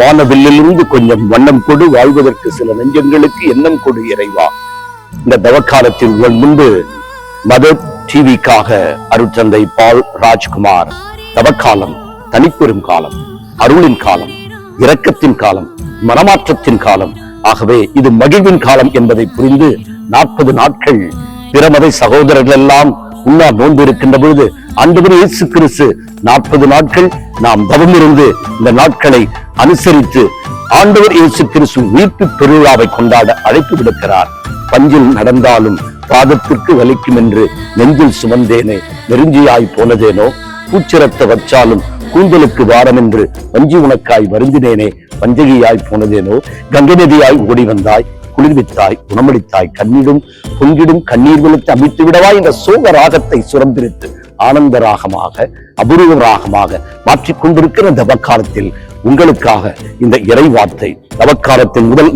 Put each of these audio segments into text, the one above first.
வானவில்லிலிருந்து கொஞ்சம் வண்ணம் கொடு, வாழ்வதற்கு சில நெஞ்சங்களுக்கு எண்ணம் கொடு இறைவா. இந்த தவக்காலத்தில் உங்கள் முன்பு மதர் டிவிக்காக அருட்தந்தை பால் ராஜ்குமார் தவக்காலம் தனிப்பெரும் காலம், அருளின் காலம், இரக்கத்தின் காலம், மனமாற்றத்தின் காலம். ஆகவே இது மகிழ்வின் காலம் என்பதை புரிந்து 40 நாட்கள் பிறமதை சகோதரர்கள் எல்லாம் உண்ணா நோன்பு இருக்கின்ற பொழுது ஆண்டவர் இயேசு கிறிஸ்து 40 நாட்கள் நாம் தவம் இருந்து இந்த நாட்களை அனுசரித்து ஆண்டவர் இயேசு கிறிஸ்து உயிர்ப்பு பெருவிழாவை கொண்டாட அழைப்பு விடுக்கிறார். பஞ்சில் நடந்தாலும் பாதத்திற்கு வலிக்கும் என்று நெஞ்சில் சுமந்தேனே, நெருஞ்சியாய் போனதேனோ, பூச்சிரத்த வச்சாலும் கூந்தலுக்கு வாரம் என்று வஞ்சி உனக்காய் வருந்தினேனே, வஞ்சகியாய் போனதேனோ, கங்கை நதியாய் ஓடி வந்தாய், குளிர்வித்தாய், குணமளித்தாய், கண்ணீரும் பொங்கிடும் கண்ணீர் விழுத்து அமைத்து விடவா என்ற சோக ராகத்தை சுரந்திருத்து ஆனந்த ராகமாக, அபூர்வ ராகமாக மாற்றிக் கொண்டிருக்கிற தவக்காலத்தில் உங்களுக்காக இந்த இறை வார்த்தை. தவக்காலத்தின் முதல்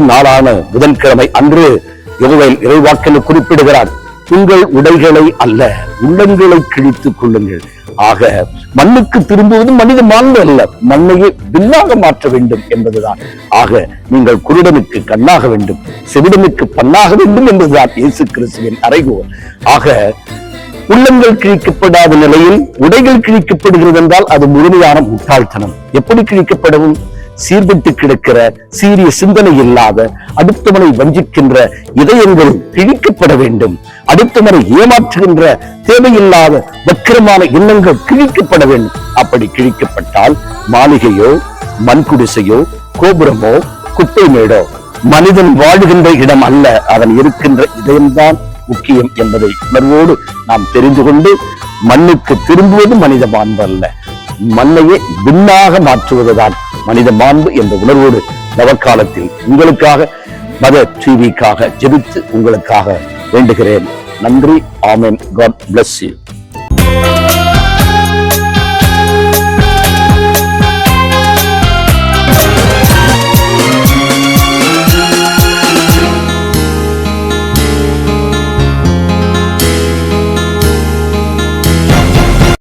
நாளான புதன்கிழமை அன்று யோவேல் இறைவாக்கில் குறிப்பிடுகிறார், உங்கள் உடைகளை அல்ல உள்ளங்களை கிழித்துக் கொள்ளுங்கள். ஆக மண்ணுக்கு திரும்புவது மனித மாண்பு அல்ல, மண்ணையே வில்லாக மாற்ற வேண்டும் என்பதுதான். ஆக நீங்கள் குருடனுக்கு கண்ணாக வேண்டும், செவிடனுக்கு பண்ணாக வேண்டும் என்பதுதான் இயேசு கிறிஸ்துவின் அறைகோல். ஆக உள்ளங்கள் கிழிக்கப்படாத நிலையில் உடைகள் கிழிக்கப்படுகிறது என்றால் அது முழுமையான முட்டாள்தனம். எப்படி கிழிக்கப்படவும்? சீர்திட்டு கிடக்கிற சீரிய சிந்தனை இல்லாத அடுத்தவனை வஞ்சிக்கின்ற இதயங்கள் கிழிக்கப்பட வேண்டும். அடுத்தவனை ஏமாற்றுகின்ற தேவையில்லாத வக்கிரமான எண்ணங்கள் கிழிக்கப்பட வேண்டும். அப்படி கிழிக்கப்பட்டால் மாளிகையோ மண்குடிசையோ கோபுரமோ குப்பை மேடோ மனிதன் வாழுகின்ற இடம் அல்ல, அவன் இருக்கின்ற இதயம்தான் முக்கியம் என்பதை உணர்வோடு நாம் தெரிந்து கொண்டு மண்ணுக்கு திரும்புவது மனித மாண்பு அல்ல, மண்ணையே விண்ணாக மாற்றுவதுதான் மனித மாண்பு என்ற உணர்வோடு நவக்காலத்தில் உங்களுக்காக மதர் டிவிக்காக ஜெபித்து உங்களுக்காக வேண்டுகிறேன். நன்றி. ஆமென். God bless you.